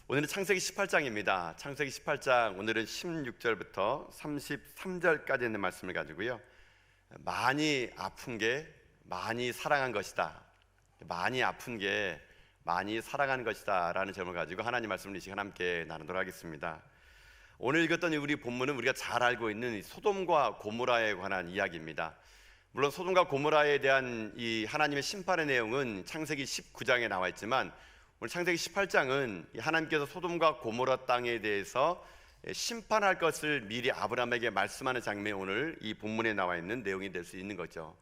오늘은 창세기 18장입니다. 창세기 18장 오늘은 16절부터 33절까지 있는 말씀을 가지고요, 많이 아픈 게 많이 사랑한 것이다, 많이 아픈 게 많이 사랑한 것이다 라는 제목을 가지고 하나님 말씀을 이 시간 함께 나누도록 하겠습니다. 오늘 읽었던 우리 본문은 우리가 잘 알고 있는 소돔과 고모라에 관한 이야기입니다. 물론 소돔과 고모라에 대한 이 하나님의 심판의 내용은 창세기 19장에 나와 있지만, 오늘 창세기 18장은 하나님께서 소돔과 고모라 땅에 대해서 심판할 것을 미리 아브라함에게 말씀하는 장면이 오늘 이 본문에 나와 있는 내용이 될 수 있는 거죠.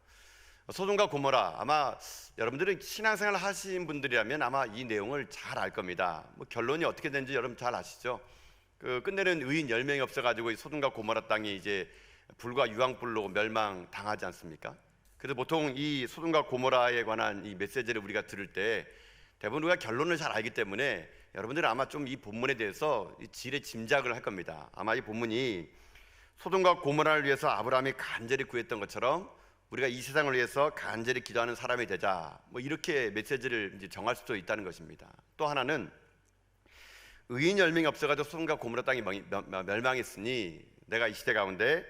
소돔과 고모라, 아마 여러분들은 신앙생활 하신 분들이라면 아마 이 내용을 잘 알 겁니다. 결론이 어떻게 되는지 여러분 잘 아시죠? 끝내는 의인 10명이 없어가지고 이 소돔과 고모라 땅이 이제 불과 유황불로 멸망당하지 않습니까? 그래서 보통 이 소돔과 고모라에 관한 이 메시지를 우리가 들을 때 대부분 우리가 결론을 잘 알기 때문에 여러분들은 아마 좀 이 본문에 대해서 지레 짐작을 할 겁니다. 아마 이 본문이 소돔과 고모라를 위해서 아브라함이 간절히 구했던 것처럼 우리가 이 세상을 위해서 간절히 기도하는 사람이 되자, 이렇게 메시지를 이제 정할 수도 있다는 것입니다. 또 하나는 의인 10명이 없어가지고 소돔과 고모라 땅이 멸망했으니 내가 이 시대 가운데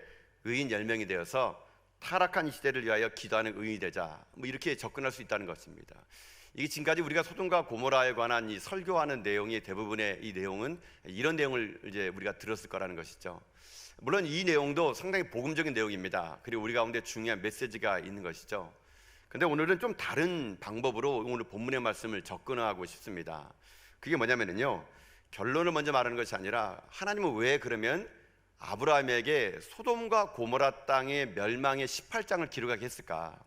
의인 10명이 되어서 타락한 이 시대를 위하여 기도하는 의인이 되자, 이렇게 접근할 수 있다는 것입니다. 이게 지금까지 우리가 소돔과 고모라에 관한 이 설교하는 내용의 대부분의 이 내용은 이런 내용을 이제 우리가 들었을 거라는 것이죠. 물론 이 내용도 상당히 복음적인 내용입니다. 그리고 우리 가운데 중요한 메시지가 있는 것이죠. 근데 오늘은 좀 다른 방법으로 오늘 본문의 말씀을 접근하고 싶습니다. 그게 뭐냐면요, 결론을 먼저 말하는 것이 아니라 하나님은 왜 그러면 아브라함에게 소돔과 고모라 땅의 멸망의 18장을 기록하게 했을까?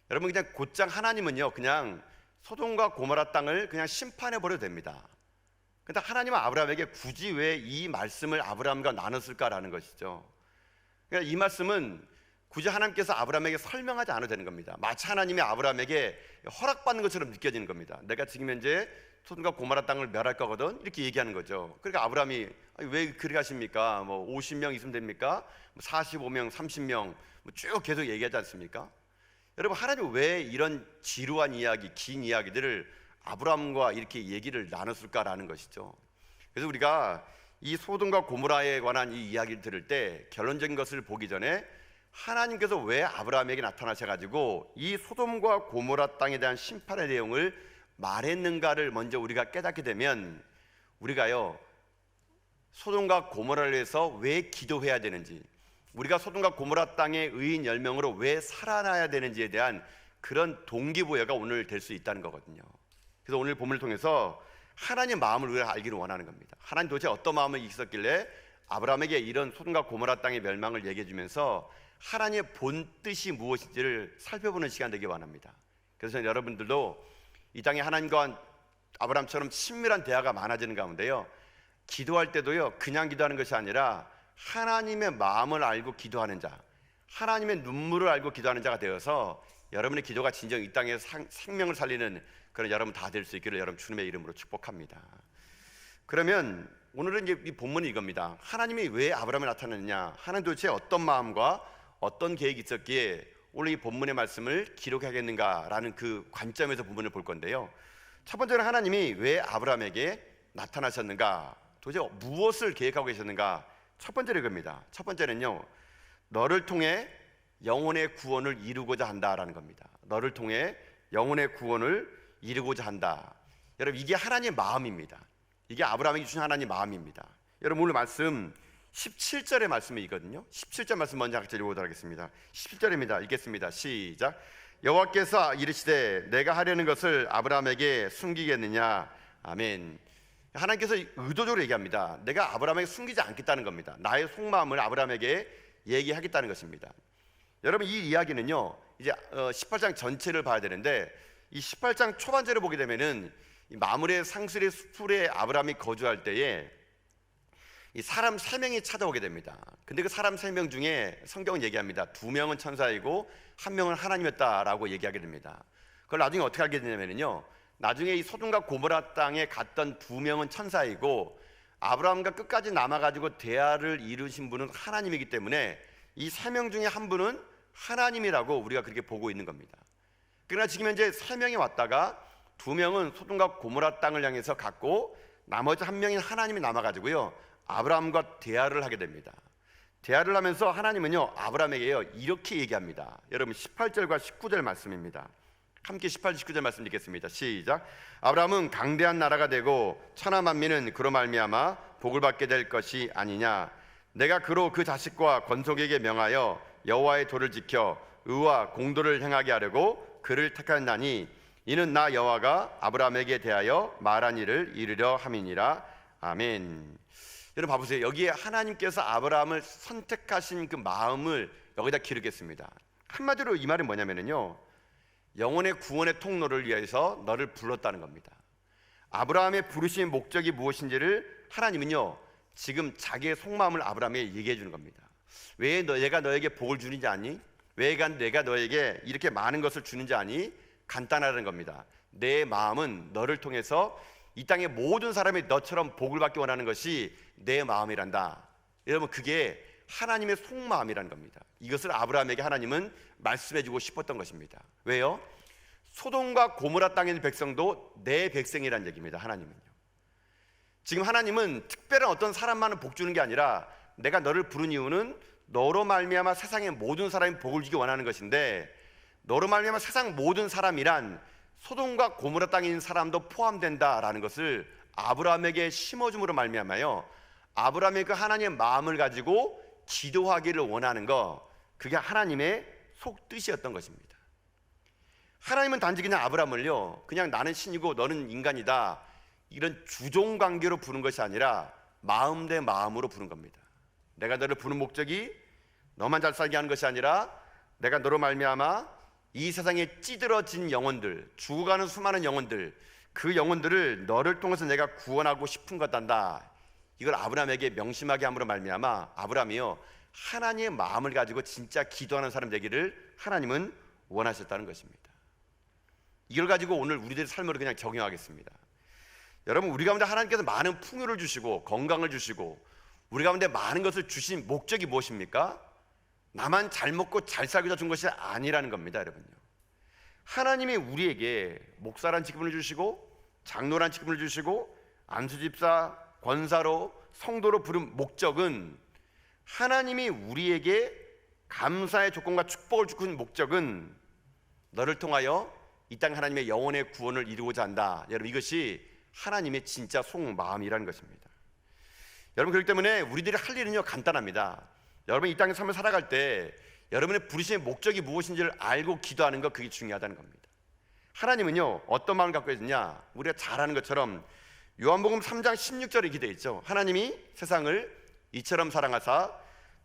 여러분, 그냥 곧장 하나님은요 그냥 소돔과 고모라 땅을 그냥 심판해 버려도 됩니다. 근데 하나님은 아브라함에게 굳이 왜 이 말씀을 아브라함과 나눴을까라는 것이죠. 그러니까 이 말씀은 굳이 하나님께서 아브라함에게 설명하지 않아도 되는 겁니다. 마치 하나님이 아브라함에게 허락받는 것처럼 느껴지는 겁니다. 내가 지금 현재 소돔과 고모라 땅을 멸할 거거든, 이렇게 얘기하는 거죠. 그러니까 아브라함이 왜 그렇게 하십니까? 50명 있으면 됩니까? 45명, 30명 쭉 계속 얘기하지 않습니까? 여러분, 하나님 왜 이런 지루한 이야기, 긴 이야기들을 아브라함과 이렇게 얘기를 나눴을까라는 것이죠. 그래서 우리가 이 소돔과 고모라에 관한 이 이야기를 들을 때 결론적인 것을 보기 전에 하나님께서 왜 아브라함에게 나타나셔가지고 이 소돔과 고모라 땅에 대한 심판의 내용을 말했는가를 먼저 우리가 깨닫게 되면, 우리가요 소돔과 고모라를 위해서 왜 기도해야 되는지, 우리가 소돔과 고모라 땅의 의인 10명으로 왜 살아나야 되는지에 대한 그런 동기부여가 오늘 될 수 있다는 거거든요. 그래서 오늘 본문을 통해서 하나님의 마음을 우리가 알기를 원하는 겁니다. 하나님 도대체 어떤 마음이 있었길래 아브라함에게 이런 소돔과 고모라 땅의 멸망을 얘기해 주면서 하나님의 본 뜻이 무엇인지를 살펴보는 시간 되기 원합니다. 그래서 여러분들도 이 땅에 하나님과 아브라함처럼 친밀한 대화가 많아지는 가운데요, 기도할 때도요 그냥 기도하는 것이 아니라 하나님의 마음을 알고 기도하는 자, 하나님의 눈물을 알고 기도하는 자가 되어서 여러분의 기도가 진정 이 땅에 생명을 살리는 그런 여러분 다 될 수 있기를 여러분 주님의 이름으로 축복합니다. 그러면 오늘은 이제 이 본문이 이겁니다. 하나님이 왜 아브라함에 나타났느냐, 하나님 도대체 어떤 마음과 어떤 계획이 있었기에 오늘 이 본문의 말씀을 기록하겠는가라는 그 관점에서 본문을 볼 건데요, 첫 번째는 하나님이 왜 아브라함에게 나타나셨는가, 도대체 무엇을 계획하고 계셨는가, 첫 번째는 이겁니다. 첫 번째는요, 너를 통해 영혼의 구원을 이루고자 한다라는 겁니다. 너를 통해 영혼의 구원을 이루고자 한다. 여러분, 이게 하나님의 마음입니다. 이게 아브라함에게 주신 하나님의 마음입니다. 여러분, 오늘 말씀 17절의 말씀이거든요. 17절 말씀 먼저 같이 읽어보도록 하겠습니다. 17절입니다. 읽겠습니다. 시작. 여호와께서 이르시되 내가 하려는 것을 아브라함에게 숨기겠느냐. 아멘. 하나님께서 의도적으로 얘기합니다. 내가 아브라함에게 숨기지 않겠다는 겁니다. 나의 속마음을 아브라함에게 얘기하겠다는 것입니다. 여러분, 이 이야기는요 이제 18장 전체를 봐야 되는데, 이 18장 초반절을 보게 되면은 이 마므레 상수리 숲에 아브라함이 거주할 때에 이 사람 3명이 찾아오게 됩니다. 근데 그 사람 3명 중에 성경은 얘기합니다. 2명은 천사이고 1명은 하나님이었다라고 얘기하게 됩니다. 그걸 나중에 어떻게 알게 되냐면요, 나중에 이 소돔과 고모라 땅에 갔던 2명은 천사이고 아브라함과 끝까지 남아가지고 대화를 이루신 분은 하나님이기 때문에 이 3명 중에 한 분은 하나님이라고 우리가 그렇게 보고 있는 겁니다. 그러나 지금 현재 3명이 왔다가 2명은 소돔과 고모라 땅을 향해서 갔고 나머지 한 명인 하나님이 남아가지고요 아브라함과 대화를 하게 됩니다. 대화를 하면서 하나님은요 아브라함에게요 이렇게 얘기합니다. 여러분 18절과 19절 말씀입니다. 함께 18, 19절 말씀 읽겠습니다. 시작. 아브라함은 강대한 나라가 되고 천하 만민은 그로 말미암아 복을 받게 될 것이 아니냐. 내가 그로 그 자식과 건속에게 명하여 여호와의 도를 지켜 의와 공도를 행하게 하려고 그를 택하였나니 이는 나 여호와가 아브라함에게 대하여 말한 일을 이루려 함이니라. 아멘. 여러분 봐보세요. 여기에 하나님께서 아브라함을 선택하신 그 마음을 여기다 기르겠습니다. 한마디로 이 말은 뭐냐면요 영혼의 구원의 통로를 위해서 너를 불렀다는 겁니다. 아브라함의 부르신 목적이 무엇인지를 하나님은요 지금 자기의 속마음을 아브라함에게 얘기해 주는 겁니다. 왜 내가 너에게 복을 주는지 아니? 왜 내가 너에게 이렇게 많은 것을 주는지 아니? 간단하다는 겁니다. 내 마음은 너를 통해서 이 땅의 모든 사람이 너처럼 복을 받기 원하는 것이 내 마음이란다. 여러분 그게 하나님의 속마음이라는 겁니다. 이것을 아브라함에게 하나님은 말씀해 주고 싶었던 것입니다. 왜요? 소돔과 고모라 땅에 있는 백성도 내 백성이라는 얘기입니다. 하나님은요 지금 하나님은 특별한 어떤 사람만은 복 주는 게 아니라 내가 너를 부른 이유는 너로 말미암아 세상의 모든 사람이 복을 주기 원하는 것인데 너로 말미암아 세상 모든 사람이란 소돔과 고모라 땅에 있는 사람도 포함된다라는 것을 아브라함에게 심어줌으로 말미암아요 아브라함의 그 하나님의 마음을 가지고 기도하기를 원하는 거 그게 하나님의 속뜻이었던 것입니다. 하나님은 단지 그냥 아브라함을요 그냥 나는 신이고 너는 인간이다 이런 주종 관계로 부른 것이 아니라 마음 대 마음으로 부른 겁니다. 내가 너를 부른 목적이 너만 잘 살게 하는 것이 아니라 내가 너로 말미암아 이 세상에 찌들어진 영혼들 죽어가는 수많은 영혼들 그 영혼들을 너를 통해서 내가 구원하고 싶은 것단다. 이걸 아브라함에게 명심하게 함으로 말미암아 아브라함이요 하나님의 마음을 가지고 진짜 기도하는 사람 되기를 하나님은 원하셨다는 것입니다. 이걸 가지고 오늘 우리들의 삶으로 그냥 적용하겠습니다. 여러분 우리 가운데 하나님께서 많은 풍요를 주시고 건강을 주시고 우리 가운데 많은 것을 주신 목적이 무엇입니까? 나만 잘 먹고 잘 살고자 준 것이 아니라는 겁니다. 여러분요 하나님이 우리에게 목사란 직분을 주시고 장로란 직분을 주시고 안수집사, 권사로, 성도로 부른 목적은 하나님이 우리에게 감사의 조건과 축복을 주신 목적은 너를 통하여 이 땅 하나님의 영혼의 구원을 이루고자 한다. 여러분 이것이 하나님의 진짜 속마음이라는 것입니다. 여러분 그렇기 때문에 우리들이 할 일은요 간단합니다. 여러분 이 땅의 삶을 살아갈 때 여러분의 부르심의 목적이 무엇인지를 알고 기도하는 것 그게 중요하다는 겁니다. 하나님은요 어떤 마음을 갖고 있느냐 우리가 잘 아는 것처럼 요한복음 3장 16절에 기대어 있죠. 하나님이 세상을 이처럼 사랑하사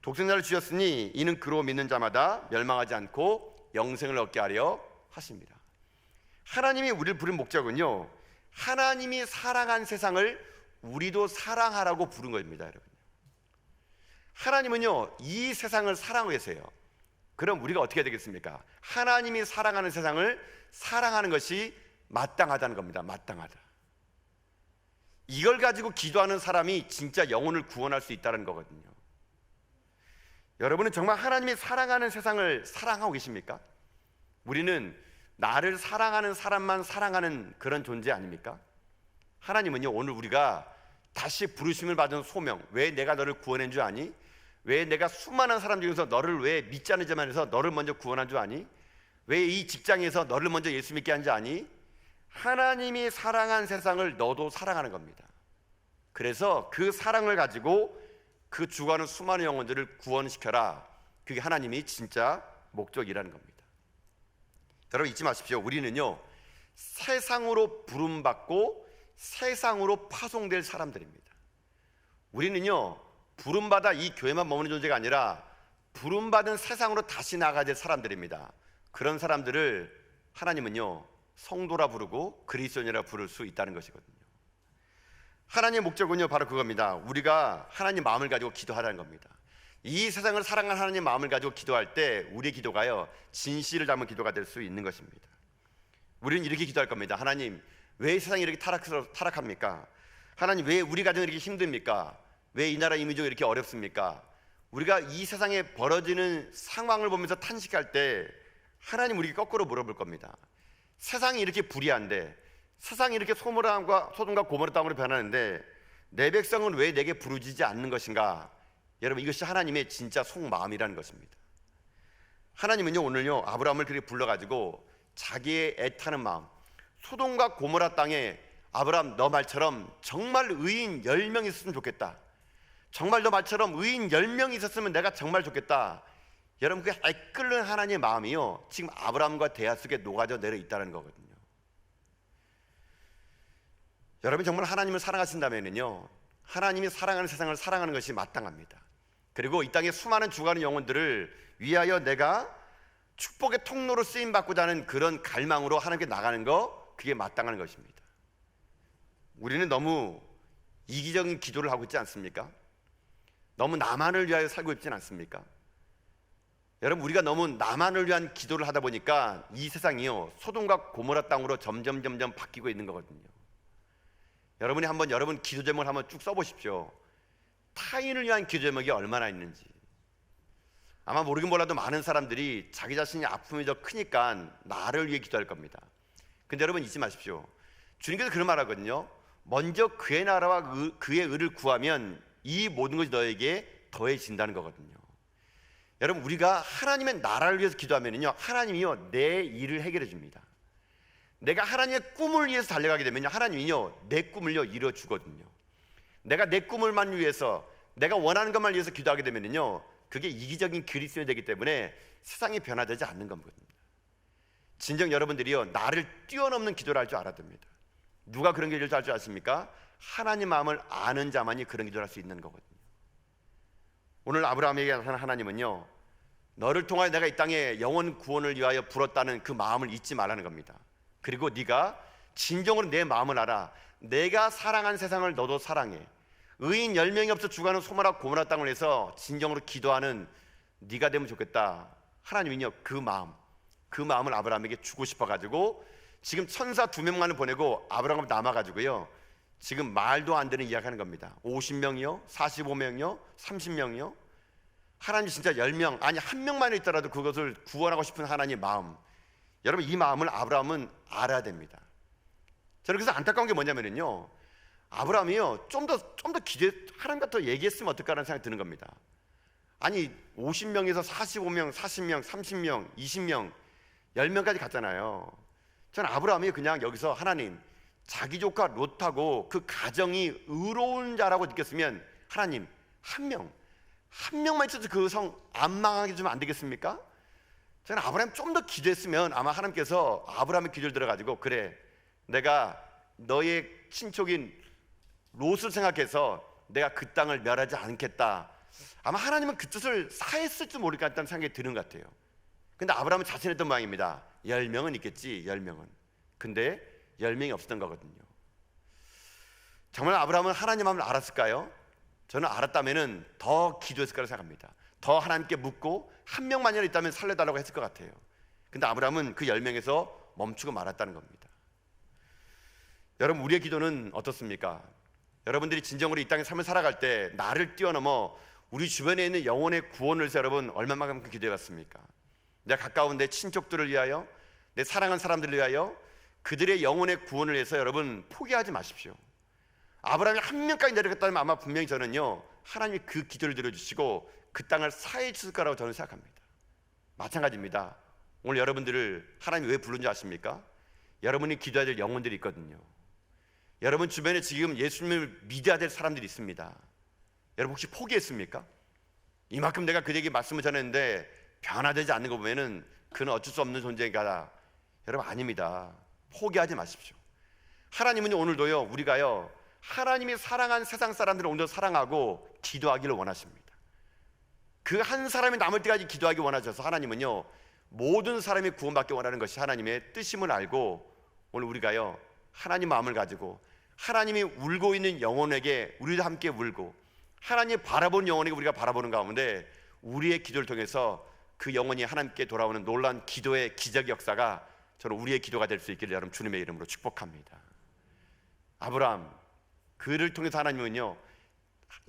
독생자를 주셨으니 이는 그로 믿는 자마다 멸망하지 않고 영생을 얻게 하려 하십니다. 하나님이 우리를 부른 목적은요 하나님이 사랑한 세상을 우리도 사랑하라고 부른 겁니다. 여러분 하나님은요 이 세상을 사랑하고 계세요. 그럼 우리가 어떻게 해야 되겠습니까? 하나님이 사랑하는 세상을 사랑하는 것이 마땅하다는 겁니다. 마땅하다. 이걸 가지고 기도하는 사람이 진짜 영혼을 구원할 수 있다는 거거든요. 여러분은 정말 하나님이 사랑하는 세상을 사랑하고 계십니까? 우리는 나를 사랑하는 사람만 사랑하는 그런 존재 아닙니까? 하나님은요 오늘 우리가 다시 부르심을 받은 소명, 왜 내가 너를 구원한 줄 아니? 왜 내가 수많은 사람 중에서 너를 왜 믿지 않은 자만 해서 너를 먼저 구원한 줄 아니? 왜 이 직장에서 너를 먼저 예수 믿게 한 줄 아니? 하나님이 사랑한 세상을 너도 사랑하는 겁니다. 그래서 그 사랑을 가지고 그 죽어가는 수많은 영혼들을 구원시켜라. 그게 하나님이 진짜 목적이라는 겁니다. 여러분 잊지 마십시오. 우리는요 세상으로 부름받고 세상으로 파송될 사람들입니다. 우리는요 부름받아 이 교회만 머무는 존재가 아니라 부름받은 세상으로 다시 나가야 될 사람들입니다. 그런 사람들을 하나님은요 성도라 부르고 그리스도인이라 부를 수 있다는 것이거든요. 하나님의 목적은요 바로 그겁니다. 우리가 하나님 마음을 가지고 기도하라는 겁니다. 이 세상을 사랑하는 하나님 마음을 가지고 기도할 때 우리의 기도가요 진실을 담은 기도가 될 수 있는 것입니다. 우리는 이렇게 기도할 겁니다. 하나님 왜 세상이 이렇게 타락합니까? 하나님 왜 우리 가정이 이렇게 힘듭니까? 왜 이 나라 이민족이 이렇게 어렵습니까? 우리가 이 세상에 벌어지는 상황을 보면서 탄식할 때 하나님 우리에게 거꾸로 물어볼 겁니다. 세상이 이렇게 불의한데 세상이 이렇게 소돔과 고모라 땅으로 변하는데 내 백성은 왜 내게 부르짖지 않는 것인가? 여러분, 이것이 하나님의 진짜 속마음이라는 것입니다. 하나님은요, 오늘요 아브라함을 그렇게 불러가지고 자기의 애타는 마음, 소돔과 고모라 땅에 아브라함, 너 말처럼 정말 의인 10명 있었으면 좋겠다. 정말 너 말처럼 의인 10명 있었으면 내가 정말 좋겠다. 여러분, 그 애끓는 하나님의 마음이요 지금 아브라함과 대화 속에 녹아져 내려 있다는 거거든요. 여러분, 정말 하나님을 사랑하신다면요 하나님이 사랑하는 세상을 사랑하는 것이 마땅합니다. 그리고 이 땅에 수많은 죽어가는 영혼들을 위하여 내가 축복의 통로로 쓰임받고자 하는 그런 갈망으로 하나님께 나가는 거, 그게 마땅한 것입니다. 우리는 너무 이기적인 기도를 하고 있지 않습니까? 너무 나만을 위하여 살고 있지 않습니까? 여러분, 우리가 너무 나만을 위한 기도를 하다 보니까 이 세상이요 소돔과 고모라 땅으로 점점 바뀌고 있는 거거든요. 여러분이 한번 여러분 기도 제목을 한번 쭉 써보십시오. 타인을 위한 기도 제목이 얼마나 있는지. 아마 모르긴 몰라도 많은 사람들이 자기 자신이 아픔이 더 크니까 나를 위해 기도할 겁니다. 근데 여러분 잊지 마십시오. 주님께서 그런 말 하거든요. 먼저 그의 나라와 그의 의를 구하면 이 모든 것이 너에게 더해진다는 거거든요. 여러분, 우리가 하나님의 나라를 위해서 기도하면요 하나님이요 내 일을 해결해 줍니다. 내가 하나님의 꿈을 위해서 달려가게 되면요 하나님이요 내 꿈을요 이루어 주거든요. 내가 내 꿈을만 위해서, 내가 원하는 것만 위해서 기도하게 되면요 그게 이기적인 그리스도인이 되기 때문에 세상이 변화되지 않는 겁니다. 진정 여러분들이요 나를 뛰어넘는 기도를 할 줄 알아야 됩니다. 누가 그런 기도를 할 줄 아십니까? 하나님 마음을 아는 자만이 그런 기도를 할 수 있는 거거든요. 오늘 아브라함에게 나타난 하나님은요 너를 통하여 내가 이 땅에 영혼 구원을 위하여 불었다는 그 마음을 잊지 말라는 겁니다. 그리고 네가 진정으로 내 마음을 알아. 내가 사랑한 세상을 너도 사랑해. 의인 10명이 없어 죽어가는 소돔과 고모라 땅을 위해서 진정으로 기도하는 네가 되면 좋겠다. 하나님은요 그 마음을 아브라함에게 주고 싶어가지고 지금 천사 2명만을 보내고 아브라함을 남아가지고요 지금 말도 안 되는 이야기 하는 겁니다. 50명이요 45명이요 30명이요. 하나님 진짜 10명, 아니 1명만 있더라도 그것을 구원하고 싶은 하나님의 마음, 여러분 이 마음을 아브라함은 알아야 됩니다. 저는 그래서 안타까운 게 뭐냐면요 아브라함이요 좀 더 하나님과 더 얘기했으면 어떨까라는 생각이 드는 겁니다. 아니 50명에서 45명, 40명, 30명, 20명, 10명까지 갔잖아요. 저는 아브라함이 그냥 여기서 하나님, 자기 조카 롯하고 그 가정이 의로운 자라고 느꼈으면 하나님 한 명만 있어도 그 성 안 망하게 주면 안 되겠습니까? 저는 아브라함 좀 더 기도했으면 아마 하나님께서 아브라함의 기도를 들어가지고 그래 내가 너의 친족인 롯을 생각해서 내가 그 땅을 멸하지 않겠다. 아마 하나님은 그 뜻을 사했을지 모르겠다는 생각이 드는 것 같아요. 근데 아브라함은 자신했던 모양입니다. 10명은 있겠지 10명은. 근데 10명이 없었던 거거든요. 정말 아브라함은 하나님 마음을 알았을까요? 저는 알았다면 더 기도했을 거라고 생각합니다. 더 하나님께 묻고 1명만이라도 있다면 살려달라고 했을 것 같아요. 근데 아브라함은 그 10명에서 멈추고 말았다는 겁니다. 여러분 우리의 기도는 어떻습니까? 여러분들이 진정으로 이 땅에 삶을 살아갈 때 나를 뛰어넘어 우리 주변에 있는 영혼의 구원을 위해서 여러분 얼마만큼 기도해봤습니까? 내 가까운 내 친족들을 위하여, 내 사랑하는 사람들을 위하여, 그들의 영혼의 구원을 위해서 여러분 포기하지 마십시오. 아브라함이 1명까지 내려갔다면 아마 분명히 저는요 하나님이 그 기도를 들어주시고 그 땅을 사해 주실 거라고 저는 생각합니다. 마찬가지입니다. 오늘 여러분들을 하나님이 왜 부른지 아십니까? 여러분이 기도해야 될 영혼들이 있거든요. 여러분 주변에 지금 예수님을 믿어야 될 사람들이 있습니다. 여러분 혹시 포기했습니까? 이만큼 내가 그에게 말씀을 전했는데 변화되지 않는 거 보면은 그는 어쩔 수 없는 존재인가? 여러분 아닙니다. 포기하지 마십시오. 하나님은 오늘도요 우리가요 하나님이 사랑한 세상 사람들을 오늘도 사랑하고 기도하기를 원하십니다. 그 한 사람이 남을 때까지 기도하기 원하셔서 하나님은요 모든 사람이 구원받기 원하는 것이 하나님의 뜻임을 알고 오늘 우리가요 하나님 마음을 가지고 하나님이 울고 있는 영혼에게 우리도 함께 울고 하나님 바라보는 영혼에게 우리가 바라보는 가운데 우리의 기도를 통해서 그 영혼이 하나님께 돌아오는 놀라운 기도의 기적 역사가 저는 우리의 기도가 될 수 있기를 여러분 주님의 이름으로 축복합니다. 아브라함 그를 통해서 하나님은요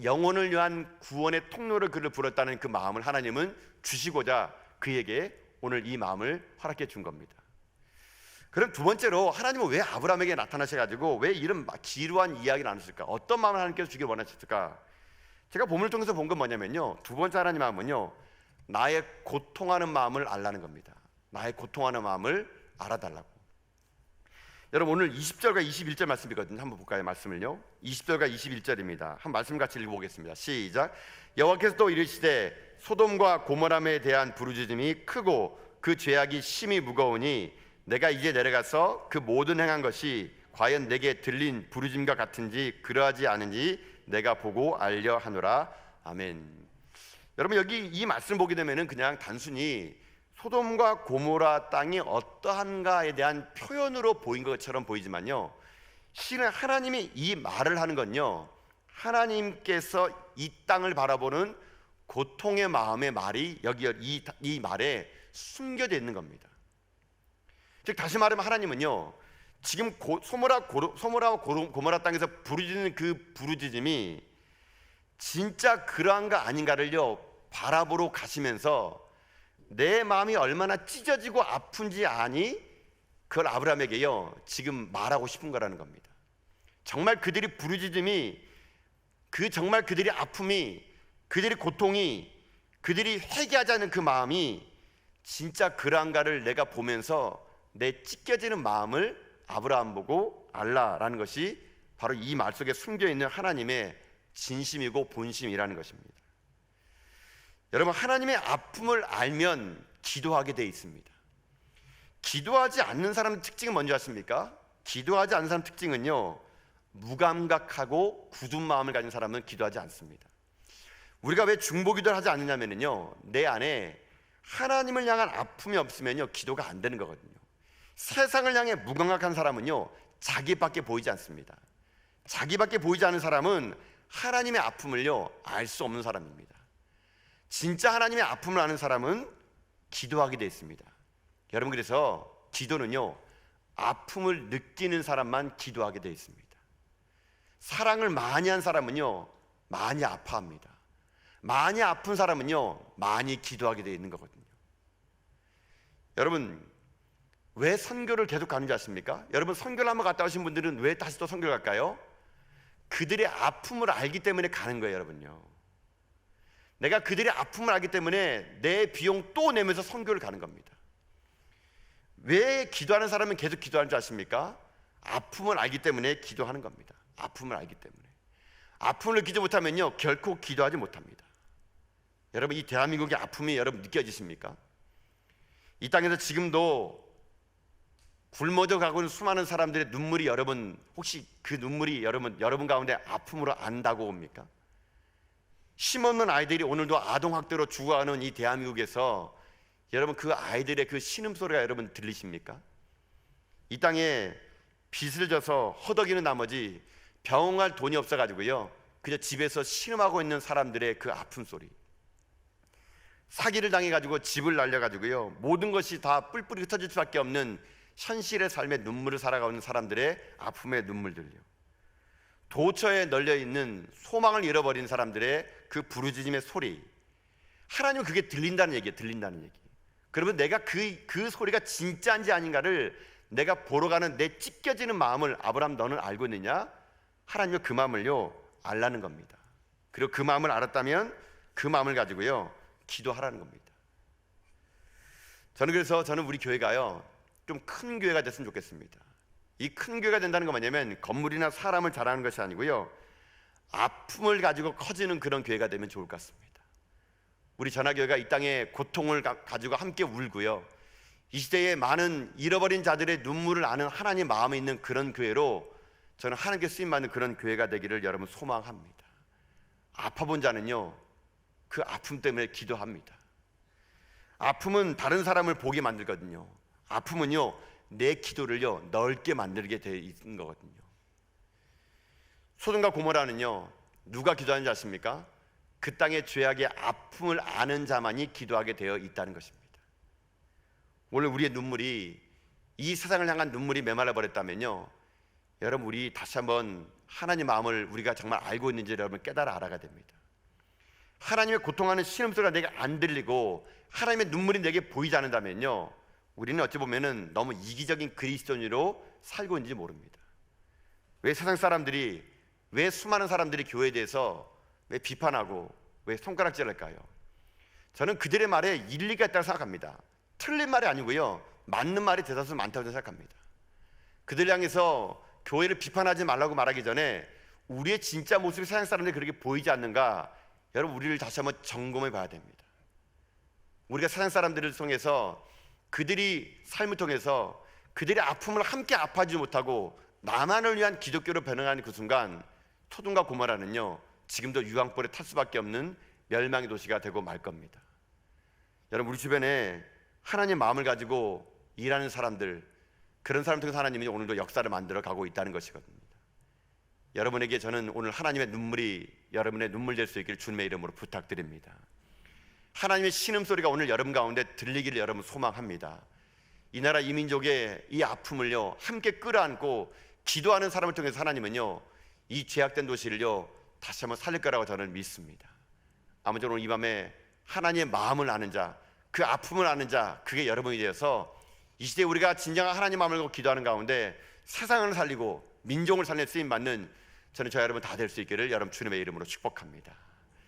영혼을 위한 구원의 통로를 그를 불었다는 그 마음을 하나님은 주시고자 그에게 오늘 이 마음을 허락해 준 겁니다. 그럼 두 번째로 하나님은 왜 아브라함에게 나타나셔가지고 왜 이런 지루한 이야기를 나누실까? 어떤 마음을 하나님께서 주길 원하셨을까? 제가 본문을 통해서 본 건 뭐냐면요, 두 번째 하나님 마음은요, 나의 고통하는 마음을 알라는 겁니다. 나의 고통하는 마음을 알아달라고. 여러분, 오늘 20절과 21절 말씀이거든요. 한번 볼까요? 말씀을요. 20절과 21절입니다. 한 말씀 같이 읽어보겠습니다. 시작. 여호와께서 또 이르시되 소돔과 고모람에 대한 부르짖음이 크고 그 죄악이 심히 무거우니 내가 이제 내려가서 그 모든 행한 것이 과연 내게 들린 부르짖음과 같은지 그러하지 않은지 내가 보고 알려 하노라. 아멘. 여러분, 여기 이 말씀 보게 되면은 그냥 단순히 소돔과 고모라 땅이 어떠한가에 대한 표현으로 보인 것처럼 보이지만요, 실은 하나님이 이 말을 하는 건요, 하나님께서 이 땅을 바라보는 고통의 마음의 말이 여기 이 말에 숨겨져 있는 겁니다. 즉 다시 말하면 하나님은요, 지금 소모라 고모라 땅에서 부르짖는 그 부르짖음이 진짜 그러한가 아닌가를요 바라보러 가시면서 내 마음이 얼마나 찢어지고 아픈지 아니, 그걸 아브라함에게요 지금 말하고 싶은 거라는 겁니다. 정말 그들이 부르짖음이, 정말 그들이 아픔이, 그들이 고통이, 그들이 회개하자는 그 마음이 진짜 그러한가를 내가 보면서 내 찢겨지는 마음을 아브라함 보고 알라라는 것이 바로 이 말 속에 숨겨있는 하나님의 진심이고 본심이라는 것입니다. 여러분, 하나님의 아픔을 알면 기도하게 돼 있습니다. 기도하지 않는 사람의 특징은 뭔지 아십니까? 기도하지 않는 사람 특징은요, 무감각하고 굳은 마음을 가진 사람은 기도하지 않습니다. 우리가 왜 중보기도를 하지 않느냐면요, 내 안에 하나님을 향한 아픔이 없으면요 기도가 안 되는 거거든요. 세상을 향해 무감각한 사람은요 자기밖에 보이지 않습니다. 자기밖에 보이지 않는 사람은 하나님의 아픔을요 알 수 없는 사람입니다. 진짜 하나님의 아픔을 아는 사람은 기도하게 되어 있습니다. 여러분, 그래서 기도는요 아픔을 느끼는 사람만 기도하게 되어 있습니다. 사랑을 많이 한 사람은요 많이 아파합니다. 많이 아픈 사람은요 많이 기도하게 되어 있는 거거든요. 여러분, 왜 선교를 계속 가는지 아십니까? 여러분, 선교를 한번 갔다 오신 분들은 왜 다시 또 선교를 갈까요? 그들의 아픔을 알기 때문에 가는 거예요. 여러분요, 내가 그들의 아픔을 알기 때문에 내 비용 또 내면서 선교를 가는 겁니다. 왜 기도하는 사람은 계속 기도하는 줄 아십니까? 아픔을 알기 때문에 기도하는 겁니다. 아픔을 알기 때문에. 아픔을 느끼지 못하면요 결코 기도하지 못합니다. 여러분, 이 대한민국의 아픔이 여러분 느껴지십니까? 이 땅에서 지금도 굶어져 가고 있는 수많은 사람들의 눈물이, 여러분 혹시 그 눈물이 여러분 가운데 아픔으로 안다고 옵니까? 힘없는 아이들이 오늘도 아동학대로 죽어가는 이 대한민국에서 여러분 그 아이들의 그 신음소리가 여러분 들리십니까? 이 땅에 빚을 져서 허덕이는 나머지 병원 갈 돈이 없어가지고요 그저 집에서 신음하고 있는 사람들의 그 아픈 소리, 사기를 당해가지고 집을 날려가지고요 모든 것이 다 뿔뿔이 흩어질 수밖에 없는 현실의 삶의 눈물을 살아가고 있는 사람들의 아픔의 눈물들요, 도처에 널려있는 소망을 잃어버린 사람들의 그 부르짖음의 소리, 하나님은 그게 들린다는 얘기예요. 들린다는 얘기. 그러면 내가 그 소리가 진짜인지 아닌가를 내가 보러 가는 내 찢겨지는 마음을, 아브라함 너는 알고 있느냐? 하나님은 그 마음을요 알라는 겁니다. 그리고 그 마음을 알았다면 그 마음을 가지고요 기도하라는 겁니다. 저는 우리 교회가요 좀 큰 교회가 됐으면 좋겠습니다. 이 큰 교회가 된다는 건 뭐냐면 건물이나 사람을 자랑하는 것이 아니고요 아픔을 가지고 커지는 그런 교회가 되면 좋을 것 같습니다. 우리 전화교회가 이 땅의 고통을 가지고 함께 울고요 이 시대에 많은 잃어버린 자들의 눈물을 아는 하나님 마음에 있는 그런 교회로 저는 하나님께 쓰임받는 그런 교회가 되기를 여러분 소망합니다. 아파본 자는요 그 아픔 때문에 기도합니다. 아픔은 다른 사람을 보게 만들거든요. 아픔은요 내 기도를요 넓게 만들게 되어 있는 거거든요. 소돔과 고모라는요 누가 기도하는지 아십니까? 그 땅의 죄악의 아픔을 아는 자만이 기도하게 되어 있다는 것입니다. 오늘 우리의 눈물이, 이 세상을 향한 눈물이 메말라 버렸다면요 여러분, 우리 다시 한번 하나님 마음을 우리가 정말 알고 있는지 여러분 깨달아 알아가야 됩니다. 하나님의 고통하는 신음소리가 내게 안 들리고 하나님의 눈물이 내게 보이지 않는다면요 우리는 어찌 보면은 너무 이기적인 그리스도인으로 살고 있는지 모릅니다. 왜 세상 사람들이, 왜 수많은 사람들이 교회에 대해서 왜 비판하고 왜 손가락질할까요? 저는 그들의 말에 일리가 있다고 생각합니다. 틀린 말이 아니고요, 맞는 말이 대다수 많다고 생각합니다. 그들 향해서 교회를 비판하지 말라고 말하기 전에 우리의 진짜 모습이 세상 사람들이 그렇게 보이지 않는가, 여러분 우리를 다시 한번 점검해 봐야 됩니다. 우리가 세상 사람들을 통해서, 그들이 삶을 통해서 그들의 아픔을 함께 아파하지 못하고 나만을 위한 기독교로 변화하는 그 순간, 소돔과 고모라는요 지금도 유황불에 탈 수밖에 없는 멸망의 도시가 되고 말 겁니다. 여러분, 우리 주변에 하나님의 마음을 가지고 일하는 사람들, 그런 사람 통해서 하나님이 오늘도 역사를 만들어 가고 있다는 것이거든요. 여러분에게 저는 오늘 하나님의 눈물이 여러분의 눈물 될 수 있기를 주님의 이름으로 부탁드립니다. 하나님의 신음소리가 오늘 여러분 가운데 들리기를 여러분 소망합니다. 이 나라 이 민족의 이 아픔을요 함께 끌어안고 기도하는 사람을 통해서 하나님은요 이 죄악된 도시를요 다시 한번 살릴 거라고 저는 믿습니다. 아무쪼록 오늘 이 밤에 하나님의 마음을 아는 자, 그 아픔을 아는 자, 그게 여러분이 되어서 이 시대에 우리가 진정한 하나님 마음을 갖고 기도하는 가운데 세상을 살리고 민족을 살리는 쓰임받는 저는 저 여러분 다 될 수 있기를 여러분 주님의 이름으로 축복합니다.